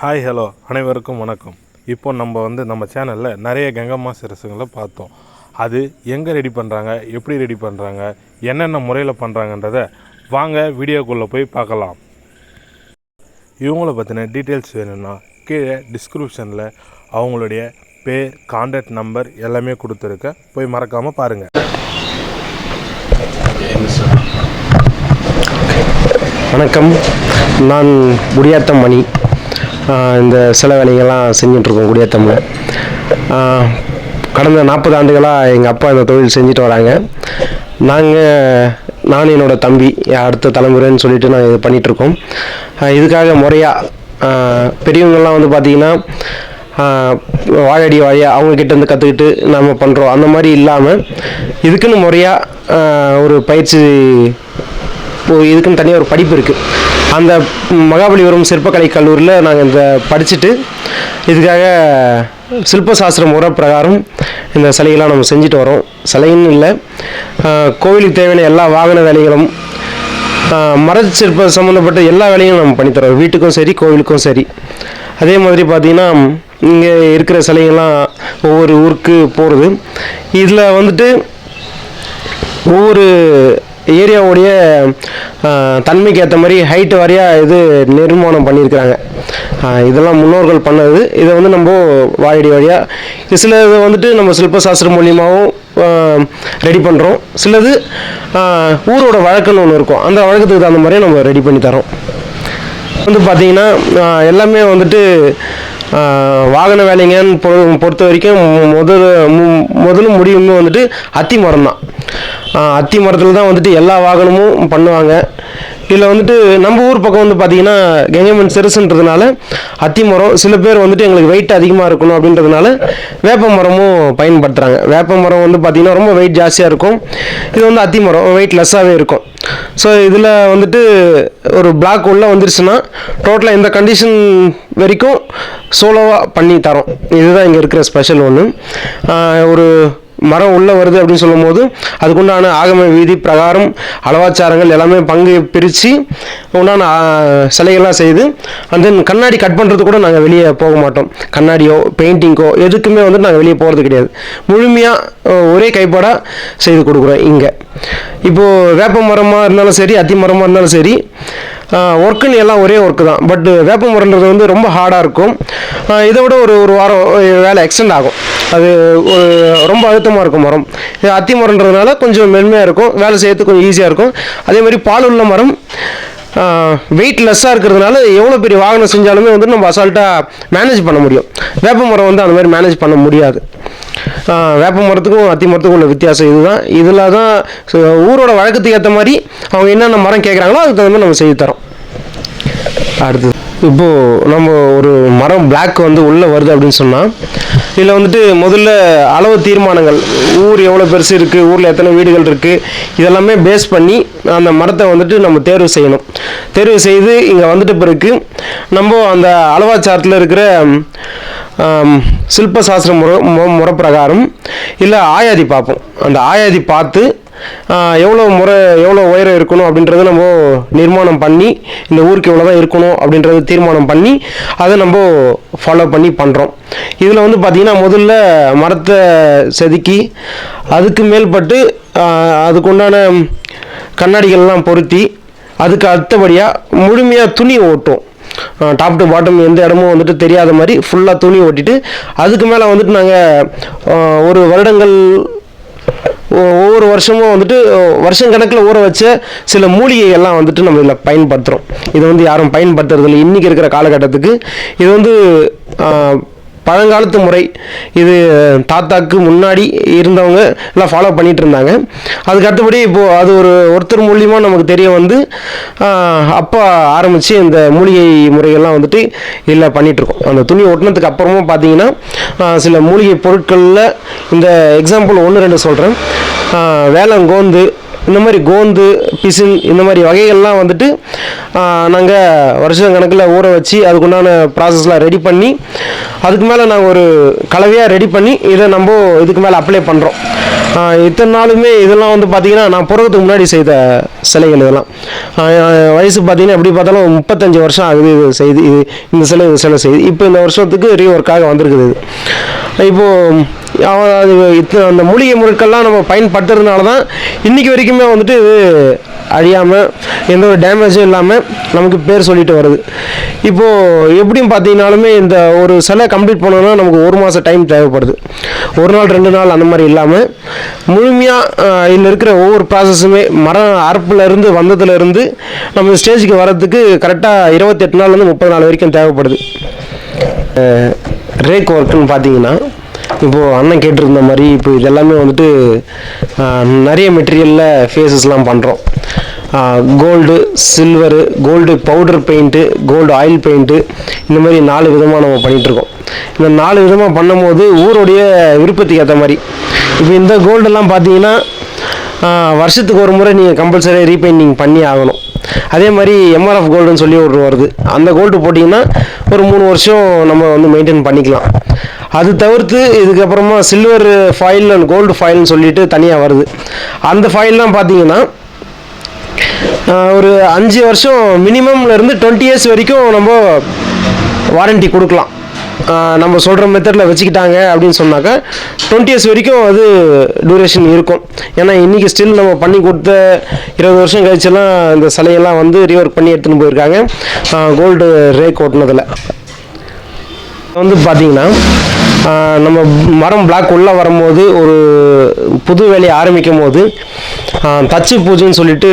Hi hello அனைவருக்கும் வணக்கம். இப்போ நம்ம சேனலில் நிறைய கங்கம்மா சிரசுங்களை பார்த்தோம். அது எங்கே ரெடி பண்ணுறாங்க, எப்படி ரெடி பண்ணுறாங்க, என்னென்ன முறையில் பண்ணுறாங்கன்றதை வாங்க வீடியோக்குள்ளே போய் பார்க்கலாம். இவங்கள பற்றின டீட்டெயில்ஸ் வேணும்னா கீழே டிஸ்கிரிப்ஷனில் அவங்களுடைய பேர், கான்டாக்ட் நம்பர் எல்லாமே கொடுத்துருக்க, போய் மறக்காமல் பாருங்கள். வணக்கம், நான் குடியாத்தம் மணி. இந்த சில வேலைகள்லாம் செஞ்சிட்ருக்கோம் குடியாத்தமில். கடந்த 40 ஆண்டுகளாக எங்கள் அப்பா இந்த தொழில் செஞ்சுட்டு வராங்க. நான் என்னோடய தம்பி அடுத்த தலைமுறைன்னு சொல்லிட்டு நாங்கள் இது பண்ணிகிட்ருக்கோம். இதுக்காக முறையாக பெரியவங்கள்லாம் வந்து பார்த்திங்கன்னா வாழடி வாழியாக அவங்கக்கிட்டேருந்து கற்றுக்கிட்டு நம்ம பண்ணுறோம். அந்த மாதிரி இல்லாமல் இதுக்குன்னு முறையாக ஒரு பயிற்சி, இதுக்குன்னு தனியாக ஒரு படிப்பு இருக்குது. அந்த மகாபலிபுரம் சிற்பக்கலை கல்லூரியில் நாங்கள் இந்த படிச்சுட்டு இதுக்காக சில்பசாஸ்திர முறை பிரகாரம் இந்த சிலைகள்லாம் நம்ம செஞ்சுட்டு வரோம். சிலைன்னு இல்லை, கோவிலுக்கு தேவையான எல்லா வாகன வேலைகளும், மரச்சிற்ப சம்மந்தப்பட்ட எல்லா வேலையும் நம்ம பண்ணித்தரோம். வீட்டுக்கும் சரி, கோவிலுக்கும் சரி. அதே மாதிரி பார்த்திங்கன்னா இங்கே இருக்கிற சிலைகள்லாம் ஒவ்வொரு ஊருக்கு போகிறது. இதில் வந்துட்டு ஒவ்வொரு ஏரியாவுடைய தன்மைக்கு ஏற்ற மாதிரி ஹைட்டு வாரியாக இது நிர்மாணம் பண்ணியிருக்கிறாங்க. இதெல்லாம் முன்னோர்கள் பண்ணது. இதை வந்து நம்ம வாழடி வழியாக சில இதை வந்துட்டு நம்ம சில்பசாஸ்திரம் மூலியமாகவும் ரெடி பண்ணுறோம். சிலது ஊரோட வழக்குன்னு ஒன்று இருக்கும், அந்த வழக்கத்துக்கு தகுந்த மாதிரியே நம்ம ரெடி பண்ணி தரோம். வந்து பார்த்திங்கன்னா எல்லாமே வந்துட்டு வாகன வேலைங்கன்னு பொறுத்த வரைக்கும் முதலும் முடிவுமே வந்துட்டு அத்தி மரம் தான். அத்தி மரத்தில் தான் வந்துட்டு எல்லா வாகனமும் பண்ணுவாங்க. இதில் வந்துட்டு நம்ம ஊர் பக்கம் வந்து பார்த்திங்கன்னா கங்கைமன் சிறுசுன்றதுனால அத்தி மரம், சில பேர் வந்துட்டு எங்களுக்கு வெயிட் அதிகமாக இருக்கணும் அப்படின்றதுனால வேப்ப மரமும் பயன்படுத்துகிறாங்க. வேப்ப மரம் வந்து பார்த்திங்கன்னா ரொம்ப வெயிட் ஜாஸ்தியாக இருக்கும். இது வந்து அத்தி மரம் வெயிட் லெஸ்ஸாகவே இருக்கும். ஸோ இதில் வந்துட்டு ஒரு பிளாக் உள்ளே வந்துருச்சுன்னா டோட்டலாக இந்த கண்டிஷன் வரைக்கும் சோலோவாக பண்ணி தரோம். இதுதான் இங்கே இருக்கிற ஸ்பெஷல் ஒன்று. ஒரு மரம் உள்ளே வருது அப்படின்னு சொல்லும் போது அதுக்குண்டான ஆகம வீதி பிரகாரம் அளவாச்சாரங்கள் எல்லாமே பங்கு பிரித்து உண்டான சிலைகள்லாம் செய்து, அண்ட் தென் கண்ணாடி கட் பண்ணுறது கூட நாங்கள் வெளியே போக மாட்டோம். கண்ணாடியோ பெயிண்டிங்கோ எதுக்குமே வந்துட்டு நாங்கள் வெளியே போகிறது கிடையாது. முழுமையாக ஒரே கைப்பாடாக செய்து கொடுக்குறோம். இங்கே இப்போது வேப்ப மரமாக இருந்தாலும் சரி, அத்தி மரமாக இருந்தாலும் சரி, ஒர்க்குன்னு எல்லாம் ஒரே ஒர்க்கு தான். பட் வேப்ப மரன்றது வந்து ரொம்ப ஹார்டாக இருக்கும். இதை விட ஒரு வாரம் வேலை எக்ஸ்டெண்ட் ஆகும். அது ஒரு ரொம்ப அழுத்தமாக இருக்கும் மரம். இது அத்தி மரன்றதுனால கொஞ்சம் மென்மையாக இருக்கும், வேலை செய்யறதுக்கு கொஞ்சம் ஈஸியாக இருக்கும். அதே மாதிரி பால் உள்ள மரம் வெயிட் லெஸ்ஸாக இருக்கிறதுனால எவ்வளோ பெரிய வாகனம் செஞ்சாலுமே வந்து நம்ம அசால்ட்டாக மேனேஜ் பண்ண முடியும். வேப்ப மரம் வந்து அந்த மாதிரி மேனேஜ் பண்ண முடியாது. வேப்ப மரத்துக்கும் அத்தி மரத்துக்கும் உள்ள வித்தியாசம் இதுதான். இதில் தான் ஊரோட வழக்கத்துக்கு ஏற்ற மாதிரி அவங்க என்னென்ன மரம் கேட்குறாங்களோ அதுக்கு தகுந்த மாதிரி நம்ம செய்து தரோம். அடுத்தது இப்போது நம்ம ஒரு மரம் பிளாக் வந்து உள்ளே வருது அப்படின்னு சொன்னால் இதில் வந்துட்டு முதல்ல அளவு தீர்மானங்கள், ஊர் எவ்வளோ பெருசு இருக்குது, ஊரில் எத்தனை வீடுகள் இருக்குது, இதெல்லாமே பேஸ் பண்ணி அந்த மரத்தை வந்துட்டு நம்ம தேர்வு செய்யணும். தேர்வு செய்து இங்கே வந்துட்டு பிறகு நம்ம அந்த அளவாச்சாரத்தில் இருக்கிற சில்பசாஸ்திர முறை பிரகாரம் இல்லை ஆயாதி பார்ப்போம். அந்த ஆயாதி பார்த்து எவ்வளோ உயரம் இருக்கணும் அப்படின்றத நம்ம நிர்மாணம் பண்ணி, இந்த ஊருக்கு எவ்வளோ தான் இருக்கணும் அப்படின்றத தீர்மானம் பண்ணி அதை நம்ம ஃபாலோ பண்ணி பண்ணுறோம். இதில் வந்து பார்த்திங்கன்னா முதல்ல மரத்தை செதுக்கி அதுக்கு மேல்பட்டு அதுக்குண்டான கண்ணாடிகள்லாம் பொருத்தி அதுக்கு அடுத்தபடியாக முழுமையாக துணி ஓட்டும். டாப் டு பாட்டம் எந்த இடமும் வந்துட்டு தெரியாத மாதிரி ஃபுல்லாக துணி ஓட்டிட்டு அதுக்கு மேலே வந்துட்டு நாங்கள் ஒரு வருடங்கள் ஒவ்வொரு வருஷமும் வந்துட்டு வருஷம் கணக்கில் ஊற வச்ச சில மூலிகைகள்லாம் வந்துட்டு நம்ம இதில் பயன்படுத்துகிறோம். இது வந்து யாரும் பயன்படுத்துறதில்லை இன்றைக்கி இருக்கிற காலகட்டத்துக்கு. இது வந்து பழங்காலத்து முறை. இது தாத்தாக்கு முன்னாடி இருந்தவங்க எல்லாம் ஃபாலோ பண்ணிகிட்டு இருந்தாங்க. அதுக்கு அடுத்தபடி இப்போது அது ஒருத்தர் மூலியமாக நமக்கு தெரிய வந்து அப்போ ஆரம்பித்து இந்த மூலிகை முறைகள்லாம் வந்துட்டு இல்லை பண்ணிகிட்ருக்கோம். அந்த துணி ஒட்டினதுக்கு அப்புறமும் பார்த்திங்கன்னா சில மூலிகை பொருட்களில் இந்த எக்ஸாம்பிள் 1-2 சொல்கிறேன். வேளங்கோந்து, இந்த மாதிரி கோந்து, பிசின், இந்த மாதிரி வகைகள்லாம் வந்துட்டு நாங்கள் வருஷம் கணக்கில் ஊற வச்சு அதுக்குண்டான ப்ராசஸ்லாம் ரெடி பண்ணி அதுக்கு மேலே நாங்கள் ஒரு கலவையாக ரெடி பண்ணி இதை நம்ம இதுக்கு மேலே அப்ளை பண்ணுறோம். இத்தனை நாளுமே இதெல்லாம் வந்து பார்த்திங்கன்னா நான் பிறகுறதுக்கு முன்னாடி செய்த சிலைகள் இதெல்லாம். வயசு பார்த்திங்கன்னா எப்படி பார்த்தாலும் 35 வருஷம் ஆகுது இது செய்து, இது இந்த சிலை செய்யுது. இப்போ இந்த வருஷத்துக்கு ரீஒர்க்காக வந்திருக்குது இது. இப்போது அது அந்த மூலிகை பொருட்கள்லாம் நம்ம பயன்படுத்துறதுனால தான் இன்றைக்கி வரைக்குமே வந்துட்டு இது அழியாமல் எந்த ஒரு டேமேஜும் இல்லாமல் நமக்கு பேர் சொல்லிட்டு வருது. இப்போது எப்படியும் பார்த்தீங்கன்னாலுமே இந்த ஒரு சிலை கம்ப்ளீட் பண்ணணும்னா நமக்கு 1 மாதம் டைம் தேவைப்படுது. 1 நாள் 2 நாள் அந்த மாதிரி இல்லாமல் முழுமையாக இதில் இருக்கிற ஒவ்வொரு ப்ராசஸுமே மரம் அறுப்புலேருந்து வந்ததுலேருந்து நம்ம ஸ்டேஜுக்கு வர்றதுக்கு கரெக்டாக 28 நாள்லேருந்து 30 நாள் வரைக்கும் தேவைப்படுது. ரேக் ஒர்க்குன்னு பார்த்தீங்கன்னா இப்போது அண்ணன் கேட்டிருந்த மாதிரி இப்போ இதெல்லாமே வந்துட்டு நிறைய மெட்டீரியலில் ஃபேஸஸ்லாம் பண்ணுறோம். Gold, silver, gold powder paint, gold oil paint, இந்த மாதிரி 4 விதமாக நம்ம பண்ணிகிட்ருக்கோம். இந்த 4 விதமாக பண்ணும்போது ஊருடைய விருப்பத்துக்கு ஏற்ற மாதிரி இப்போ இந்த கோல்டெல்லாம் பார்த்தீங்கன்னா வருஷத்துக்கு ஒரு முறை நீங்கள் கம்பல்சரி ரீபெயிண்டிங் பண்ணி ஆகணும். அதே மாதிரி எம்ஆர்எஃப் கோல்டுன்னு சொல்லி ஒரு வருது. அந்த கோல்டு போட்டிங்கன்னா ஒரு 3 வருஷம் நம்ம வந்து மெயின்டைன் பண்ணிக்கலாம். அது தவிர்த்து இதுக்கப்புறமா சில்வர் ஃபாயில் அண்ட் கோல்டு ஃபாயில்னு சொல்லிட்டு தனியாக வருது. அந்த ஃபாயில்லாம் பார்த்தீங்கன்னா ஒரு 5 வருஷம் மினிமம்லேருந்து 20 இயர்ஸ் வரைக்கும் நம்ம வாரண்ட்டி கொடுக்கலாம். நம்ம சொல்கிற மெத்தடில் வச்சுக்கிட்டாங்க அப்படின்னு சொன்னாக்கா 20 இயர்ஸ் வரைக்கும் அது டூரேஷன் இருக்கும். ஏன்னா இன்றைக்கி ஸ்டில் நம்ம பண்ணி கொடுத்த 20 வருஷம் கழிச்செல்லாம் இந்த சிலையெல்லாம் வந்து ரீஒர்க் பண்ணி எடுத்துன்னு போயிருக்காங்க கோல்டு ரேக் ஓட்டினதில். வந்து பார்த்திங்கன்னா நம்ம மரம் பிளாக் உள்ளே வரும்போது ஒரு புது வேலையை ஆரம்பிக்கும் போது தச்சு பூஜைன்னு சொல்லிட்டு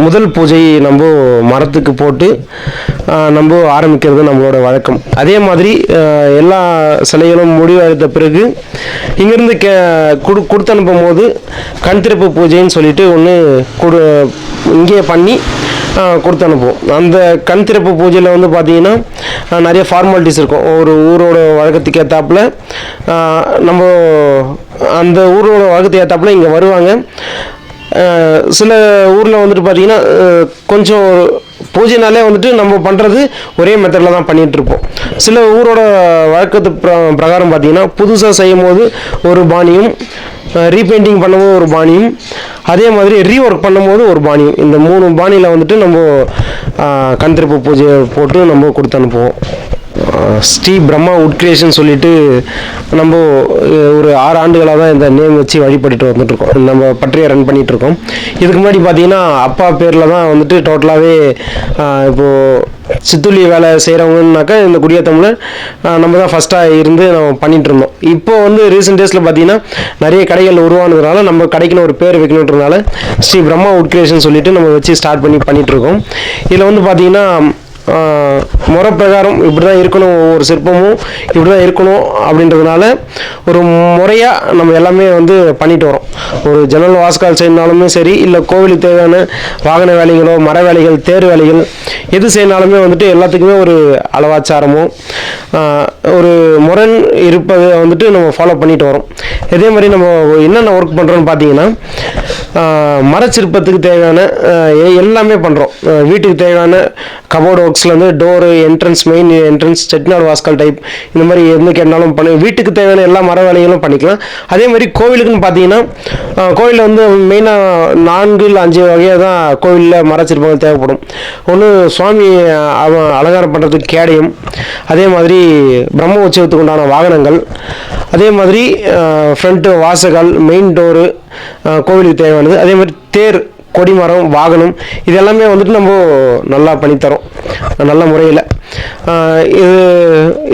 முதல் பூஜை நம்ம மரத்துக்கு போட்டு நம்ம ஆரம்பிக்கிறது நம்மளோட வழக்கம். அதே மாதிரி எல்லா சிலைகளும் முடிவெடுத்த பிறகு இங்கேருந்து கொடுத்து அனுப்பும் போது கண் திறப்பு பூஜைன்னு சொல்லிட்டு ஒன்று இங்கேயே பண்ணி கொடுத்து அனுப்புவோம். அந்த கண் திறப்பு பூஜையில் வந்து பார்த்திங்கன்னா நிறைய ஃபார்மாலிட்டிஸ் இருக்கும். ஒரு ஊரோட வழக்கத்துக்கு ஏற்றாப்புல நம்ம அந்த ஊரோட வழக்கத்துக்கு ஏற்றாப்புல இங்கே வருவாங்க. சில ஊரில் வந்துட்டு பார்த்திங்கன்னா கொஞ்சம் பூஜைனாலே வந்துட்டு நம்ம பண்ணுறது ஒரே மெத்தடில் தான் பண்ணிகிட்ருப்போம். சில ஊரோட வழக்கத்து பிரகாரம் பார்த்திங்கன்னா புதுசாக செய்யும் போது ஒரு பாணியும், ரீபெயிண்டிங் பண்ணும்போது ஒரு பாணியும், அதே மாதிரி ரீஒர்க் பண்ணும்போது ஒரு பாணியும், இந்த 3 பாணியில் வந்துட்டு நம்ம கண் திறப்பு பூஜையை போட்டு நம்ம கொடுத்து அனுப்புவோம். ஸ்ரீ பிரம்மா வுட் கிரியேஷன் சொல்லிட்டு நம்ம ஒரு 6 ஆண்டுகளாக தான் இந்த நேம் வச்சு வழிபட்டுட்டு வந்துட்டுருக்கோம். நம்ம பற்றியை ரன் பண்ணிகிட்ருக்கோம். இதுக்கு முன்னாடி பார்த்திங்கன்னா அப்பா பேரில் தான் வந்துட்டு டோட்டலாகவே இப்போது சித்துளி வேலை செய்கிறவங்கன்னாக்கா இந்த குடியேற்றமில் நம்ம தான் ஃபஸ்ட்டாக இருந்து நம்ம பண்ணிகிட்டு இருந்தோம். இப்போது வந்து ரீசெண்ட் டேஸில் பார்த்திங்கன்னா நிறைய கடைகள் உருவானதுனால நம்ம கடைக்குன்னு ஒரு பேர் வைக்கணுன்றதுனால ஸ்ரீ பிரம்மா வுட் கிரியேஷன் சொல்லிட்டு நம்ம வச்சு ஸ்டார்ட் பண்ணிகிட்ருக்கோம். இதில் வந்து பார்த்திங்கன்னா முறை பிரகாரம் இப்படி தான் இருக்கணும், ஒவ்வொரு சிற்பமும் இப்படி தான் இருக்கணும் அப்படின்றதுனால ஒரு முறையாக நம்ம எல்லாமே வந்து பண்ணிட்டு வரோம். ஒரு ஜன்னல் வாஸ்கால் செய்யணுனாலுமே சரி, இல்லை கோவிலுக்கு தேவையான வாகன வேலைகளோ, மர வேலைகள், தேர் வேலைகள் எது செய்யணுனாலுமே வந்துட்டு எல்லாத்துக்குமே ஒரு அளவாச்சாரமோ ஒரு முரண் இருப்பதை வந்துட்டு நம்ம ஃபாலோ பண்ணிட்டு வரோம். இதே மாதிரி நம்ம என்னென்ன ஒர்க் பண்ணுறோன்னு பார்த்தீங்கன்னா மரச்சிற்பத்துக்கு தேவையான எல்லாமே பண்ணுறோம். வீட்டுக்கு தேவையான கபோர்டு ஒர்க்ஸ்லேருந்து door, entrance, main entrance, Chettinad வாஸ்கால் டைப், இந்த மாதிரி எந்த கேட்டாலும் பண்ணி வீட்டுக்கு தேவையான எல்லா மர வேலைகளும் பண்ணிக்கலாம். அதே மாதிரி கோவிலுக்குன்னு பார்த்தீங்கன்னா கோவிலில் வந்து மெயினாக 4 இல்லை 5 வகையாக தான் கோவிலில் மரச்சிற்பங்கள் தேவைப்படும். ஒன்று சுவாமி அலங்காரம் பண்ணுறதுக்கு கேடயம், அதே மாதிரி பிரம்ம உற்சவத்துக்கு உண்டான வாகனங்கள், அதே மாதிரி ஃப்ரண்ட்டு வாசகால், மெயின் டோரு கோவிலுக்கு தேவையானது, அதே மாதிரி தேர், கொடிமரம், வாகனம், இது எல்லாமே வந்துட்டு நம்ம நல்லா பண்ணித்தரோம் நல்ல முறையில்.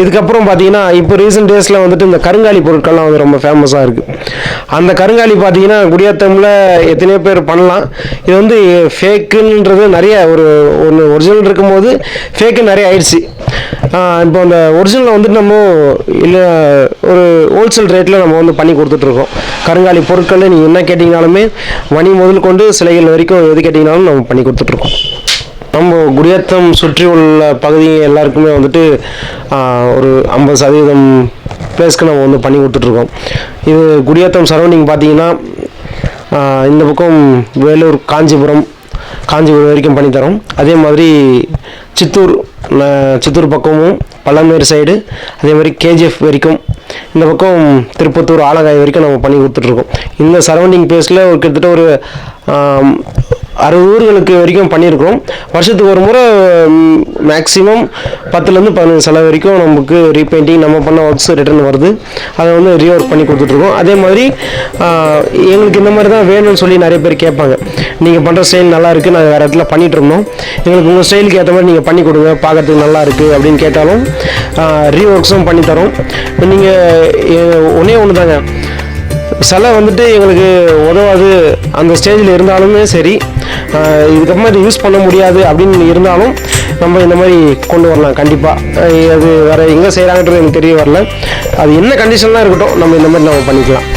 இதுக்கப்புறம் பார்த்தீங்கன்னா இப்போ ரீசெண்ட் டேஸில் வந்துட்டு இந்த கருங்காலி பொருட்கள்லாம் வந்து ரொம்ப ஃபேமஸாக இருக்குது. அந்த கருங்காலி பார்த்தீங்கன்னா குடியாத்தமில் எத்தனையோ பேர் பண்ணலாம். இது வந்து ஃபேக்குன்றது நிறைய ஒன்று ஒரிஜினல் இருக்கும்போது ஃபேக்கு நிறைய ஆயிடுச்சு. இப்போ அந்த ஒரிஜினலை வந்துட்டு நம்ம இல்லை ஒரு ஹோல்சேல் ரேட்டில் நம்ம வந்து பண்ணி கொடுத்துட்ருக்கோம். கருங்காலி பொருட்களில் நீங்கள் என்ன கேட்டிங்கனாலுமே மணி முதல் கொண்டு சிலைகள் வரைக்கும் எது கேட்டிங்கனாலும் நம்ம பண்ணி கொடுத்துட்ருக்கோம். நம்ம குடியாத்தம் சுற்றி உள்ள பகுதி எல்லாருக்குமே வந்துட்டு ஒரு 50% பிளேஸ்க்கு நம்ம வந்து பண்ணி கொடுத்துட்ருக்கோம். இது குடியாத்தம் சரௌண்டிங் பார்த்திங்கன்னா இந்த பக்கம் வேலூர், காஞ்சிபுரம் வரைக்கும் பண்ணித்தரோம். அதே மாதிரி சித்தூர் சித்தூர் பக்கமும் பள்ளமேடு சைடு, அதே மாதிரி கேஜிஎஃப் வரைக்கும், இந்த பக்கம் திருப்பத்தூர் ஆலங்காய் வரைக்கும் நம்ம பண்ணி கொடுத்துட்ருக்கோம். இந்த சரௌண்டிங் பிளேஸில் கிட்டத்தட்ட ஒரு 60 ஊர்களுக்கு வரைக்கும் பண்ணியிருக்கிறோம். வருஷத்துக்கு ஒரு முறை மேக்ஸிமம் 10லேருந்து 15 செலவு வரைக்கும் நமக்கு ரீபெயிண்டிங் நம்ம பண்ண ஒர்க்ஸ் ரிட்டர்ன் வருது. அதை வந்து ரீஒர்க் பண்ணி கொடுத்துட்ருக்கோம். அதே மாதிரி எங்களுக்கு இந்த மாதிரி தான் வேணும்னு சொல்லி நிறைய பேர் கேட்பாங்க. நீங்கள் பண்ணுற ஸ்டைல் நல்லா இருக்குது, நாங்கள் வேறு இடத்துல பண்ணிகிட்டு இருந்தோம், எங்களுக்கு உங்கள் ஸ்டைலுக்கு ஏற்ற மாதிரி நீங்கள் பண்ணி கொடுங்க, பார்க்கறதுக்கு நல்லா இருக்குது அப்படின்னு கேட்டாலும் ரீஒர்க்ஸும் பண்ணித்தரோம். நீங்கள் ஒன்றே ஒன்று தாங்க, சிலை வந்துட்டு எங்களுக்கு உதவாது அந்த ஸ்டேஜில் இருந்தாலுமே சரி, இதுக்கப்புறமா இது யூஸ் பண்ண முடியாது அப்படின்னு இருந்தாலும் நம்ம இந்த மாதிரி கொண்டு வரலாம் கண்டிப்பாக. அது வேறு எங்கே செய்கிறாங்கன்றது எனக்கு தெரிய வரல. அது என்ன கண்டிஷன்லாம் இருக்கட்டும், நம்ம இந்த மாதிரி நம்ம பண்ணிக்கலாம்.